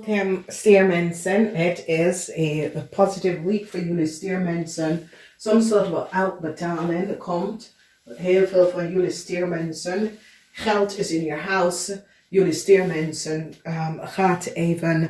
Welcome stiermensen. Het is a positive week voor jullie stiermensen. Some soort van uitbetaling komt. Heel veel van jullie stiermensen. Geld is in je huis. Jullie stiermensen gaat even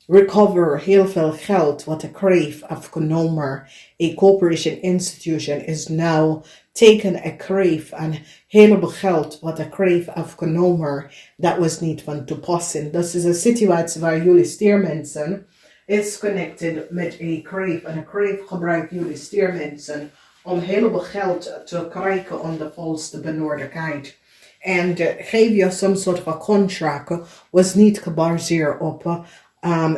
recover heel veel geld wat de kreeg afgenomen. A corporation institution is now taken a kreeg en heleboel geld wat de kreeg afgenomen. Dat was niet van toepassing. Dat is een situatie waar jullie stiermensen is connected met a kreeg. En een kreeg gebruikt jullie stiermensen om heleboel geld te krijgen om de volste benodigdheid. En geef je some soort van contract was niet gebaseerd op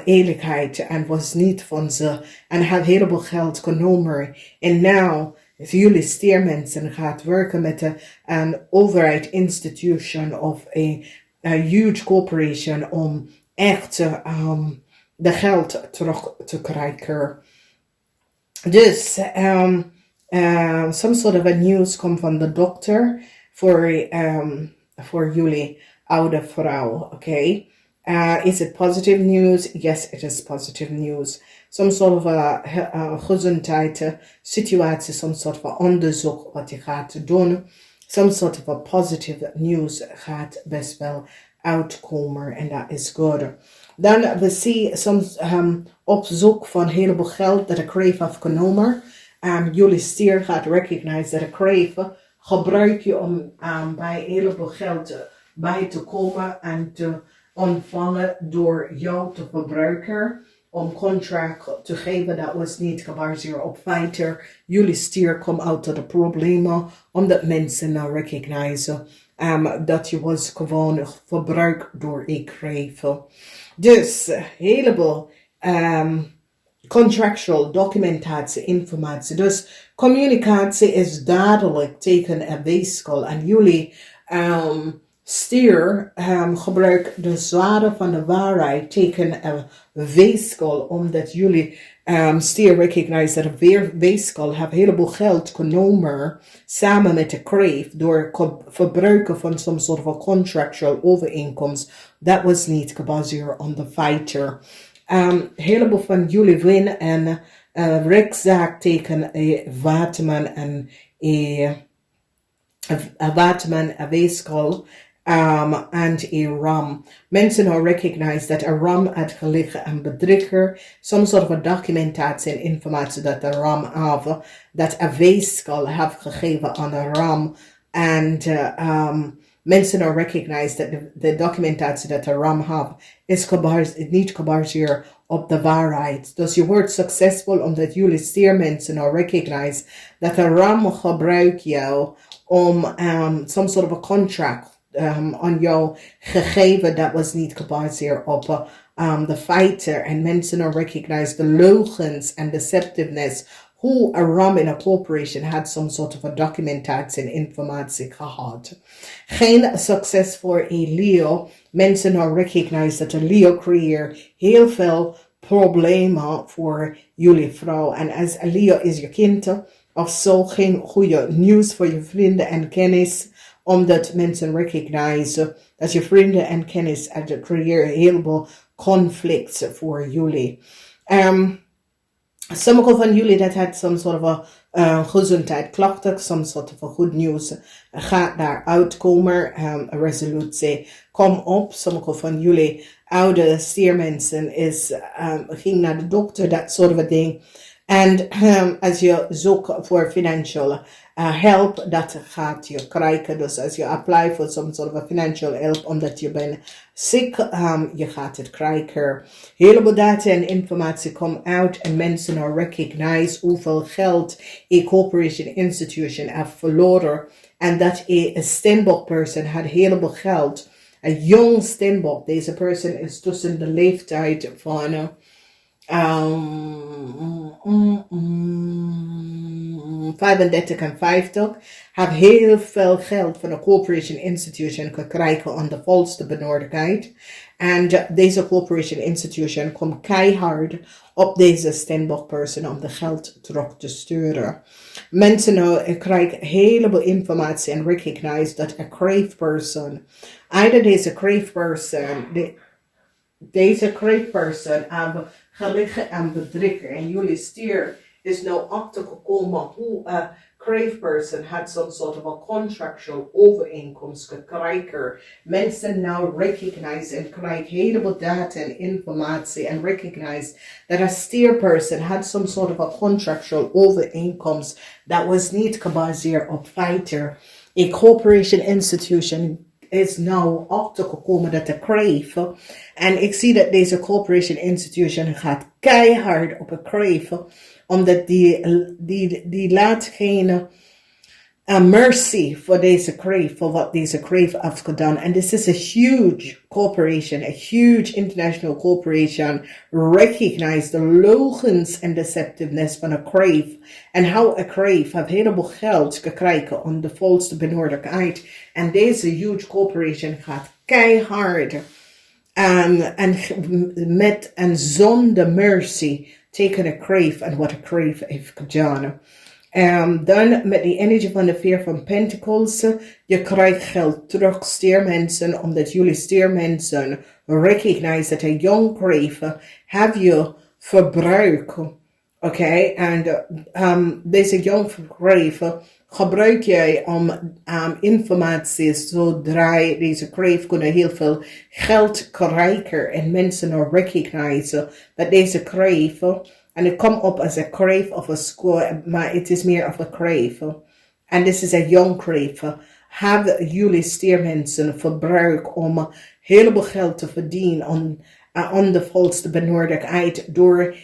eerlijkheid en was niet van ze en had heleboel geld genomen. En nu jullie stiermensen gaat werken met een overheid institution of a huge corporation om echt de geld terug te krijgen. Dus some sort of a news komt van de dokter voor jullie oude vrouw, okay? Is it positive news? Yes, it is positive news. Some sort of a gezondheid situatie, some sort of onderzoek wat je gaat doen. Some sort of a positive news gaat best wel uitkomen en dat is good. Dan we zien soms op zoek van een heleboel geld dat de kreeg afgenomen. Jullie stier gaat recognize dat de kreeg gebruik je om bij een heleboel geld bij te komen en te ontvangen door jou te verbruiken. Om contract te geven, dat was niet gebaseerd op feiten. Jullie stier komt uit de problemen, omdat mensen nou recognizen dat je was gewoon verbruikt door een kreeg. Dus, heleboel contractual documentatie, informatie. Dus, communicatie is duidelijk tegen een weeskal. En jullie stier gebruikt de zware van de waarheid tegen een weeskal, omdat jullie stier recognize dat een weeskal heeft een heleboel geld genomen samen met de kreeg door verbruiken van some soort van contractual overeenkomst. Dat was niet gebaseerd op de feiten. Heleboel van jullie winnen een rechtszaak tegen een waterman en een weeskal. And a ram. Mensen who recognize that a ram had gelegen en bedrieger. Some sort of a documentatie en informatie dat de ram have. Dat een weeskal heeft gegeven aan een ram. And mensen who recognize that de documentatie dat de ram have is niet gebaseerd op de waarheid. Dus je wordt succesvol omdat jullie stiermensen nou recognize dat de ram gebruikt jou om some sort of a contract aan jou gegeven dat was niet gebaseerd op de feiten en mensen recognize de leugens en deceptiveness hoe a ram in a corporation had some sort of a documentatie en informatie gehad. Geen succes voor een Leo. Mensen recognize dat een Leo creëert heel veel problemen voor jullie vrouw. En als een Leo is je kind of zo, geen goede nieuws voor je vrienden en kennis. Omdat mensen recognize dat je vrienden en kennis creëren een heleboel conflicts voor jullie. Sommige van jullie dat had some sort of a gezondheid klachten, some sort of a good news gaat daar uitkomen. Een resolutie kom op. Sommige van jullie oude stiermensen ging naar de dokter, dat soort of ding. En als je zoekt voor financial help, dat gaat je krijgen. Dus als je apply voor some sort of a financial help, omdat je bent ziek, je gaat het krijgen. Heleboel data en informatie komt uit en mensen recognize hoeveel geld een corporation institution heeft verloren. En dat een Steenbok person had heleboel geld. Een jong Steenbok, deze person is tussen de leeftijd van 35 en 50, heeft heel veel geld van de corporation institution gekregen aan de volste benodigdheid. En deze corporation institution komt keihard op deze Steenbok person om de geld terug te sturen. Mensen krijgen een heleboel informatie en recognize dat een crave person, either deze crave person, Deze kreefperson hebben gelegen en bedriegen. En jullie stier is nou achter gekomen hoe een kreefperson had some sort of a contractual overeenkomst gekregen. Mensen nou recognize en krijgen heleboel data en informatie en recognize that a steer person had some sort of a contractual overeenkomst that was niet gebaseerd op feiten. A corporation institution is nou achtergekomen dat de kreef. En ik zie dat deze corporation institution gaat keihard op een kreef. Omdat die laat geen mercy voor deze kreef, voor wat deze kreef heeft gedaan. En this is a huge corporation, a huge international corporation, recognize the logens and deceptiveness van een kreef. En hoe een kreef heeft heleboel geld gekregen om de volste benodigheid. En deze huge corporation gaat keihard en met en zonder mercy tegen een kreef en wat een kreef heeft gedaan. Dan met die energie van de Vier van Pentacles, je krijgt geld terug, stiermensen, omdat jullie stiermensen recognize dat een jong kreef heb je verbruikt. Oké, en deze jong kreef gebruik jij om informatie zodra deze kreef kunnen heel veel geld krijgen en mensen recognize dat deze kreef. En het komt op als een kreef of een score, maar het is meer of een kreef. En dit is een jong kreef. Hebben jullie stiermensen verbruikt om een heleboel geld te verdienen aan de volste benodigheid door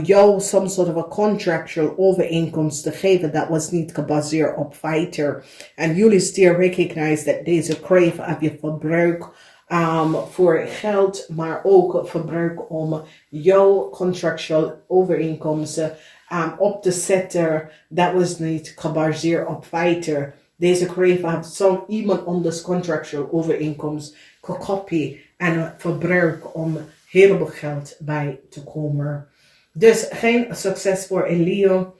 jou some sort of a contractual overeenkomst te geven dat was niet gebaseerd op feiten. En jullie stier recognize dat deze kreef heb je verbruikt voor geld, maar ook verbruik om jouw contractual overeenkomsten op te zetten. Dat was niet gebaseerd op feiten. Deze kreef heeft iemand anders contractual overeenkomst gekopieerd en verbruikt om heleboel geld bij te komen. Dus geen succes voor een Leo.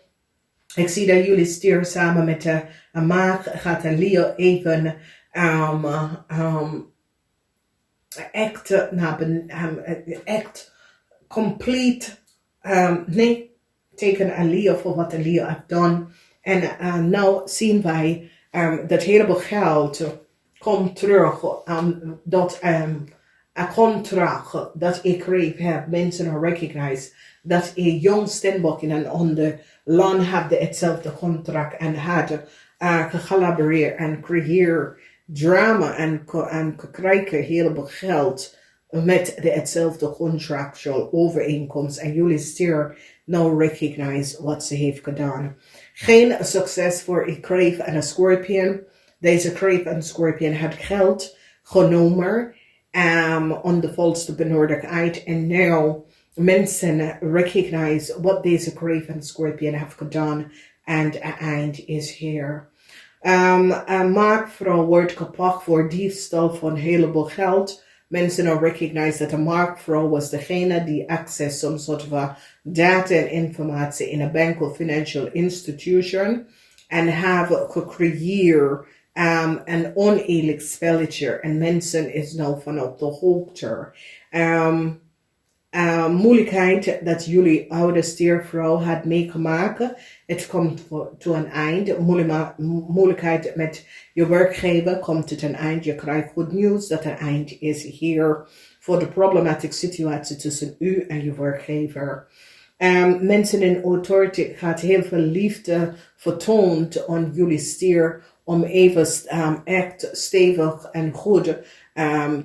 Ik zie dat jullie stier samen met een maag gaat een Leo even echt complete nee tegen een Leo voor wat een Leo heeft gedaan. En nou zien wij dat heleboel geld komt terug dat een contract dat ik kreeg heb mensen recognize dat een jong steenbok in een ander land had hetzelfde contract en had gecollaboreerd en creëer drama en krijgen heleboel geld met hetzelfde contractual overeenkomst en jullie stier nou recognize wat ze heeft gedaan. Geen succes voor een kreef en een scorpion. Deze kreef en scorpion had geld genomen om de volste benodigheid en nu mensen recognize wat deze kreef en scorpion heeft gedaan en het eind is hier. Een marktvrouw wordt gepakt voor diefstal van een heleboel geld. Mensen recognize dat de marktvrouw was degene die access some sort of data en informatie in een bank of financial institution en hebben gecreëerd een oneerlijk spelletje en mensen is nou vanop de hoogte. Moeilijkheid dat jullie oude stiervrouw had meegemaakt. Het komt tot een eind. Moeilijkheid met je werkgever komt tot een eind. Je krijgt goed nieuws dat een eind is hier voor de problematische situatie tussen u en je werkgever. Mensen in authority gaat heel veel liefde vertoond aan jullie stier om even echt stevig en goed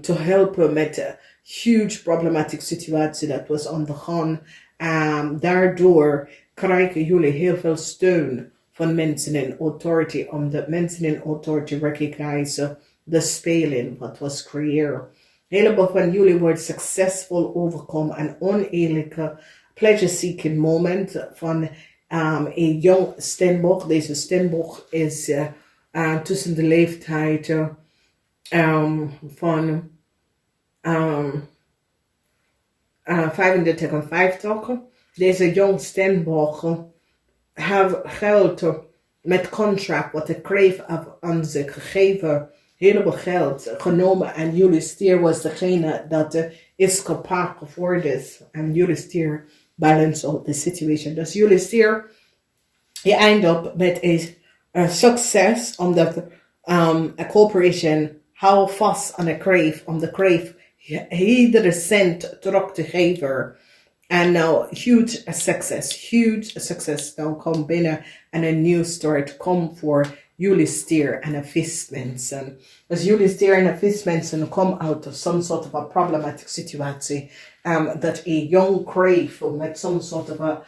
te helpen met de huge problematische situatie dat was aan de gang. Daardoor krijgen jullie heel veel steun van mensen in authority, omdat mensen in authority recognize de speling wat was creëerd. Heleboel van jullie wordt succesvol overkomen een oneerlijke pleasure-seeking moment van een jong steenbok. Deze steenbok is tussen de leeftijd van 35 en 50. Deze jong steenbok heeft geld met contract wat de kreef aan zich gegeven heleboel geld genomen en jullie stier was degene dat is gepaard voor dit. En jullie stier balance out the situation. Dus jullie stier, je eindigt met een succes omdat a corporation hou vast aan een crave, om de crave iedere cent terug te geven. En nou, huge success. Nou, kom binnen en een nieuw start komt voor jullie stier en vismensen. Dus jullie stier en vismensen komen out of some sort of a problematic situatie. That a young crave met some sort of a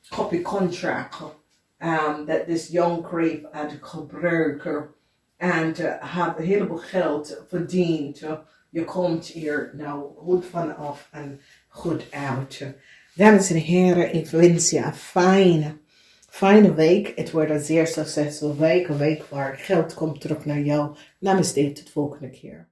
copy contract. That this young crave had gebruiken. En have een heleboel geld verdiend. Je komt hier nou goed vanaf en goed uit. Dames en heren, ik wens je een fijne week. Het wordt een zeer succesvolle week. Een week waar geld komt terug naar jou. Namaste, tot de volgende keer.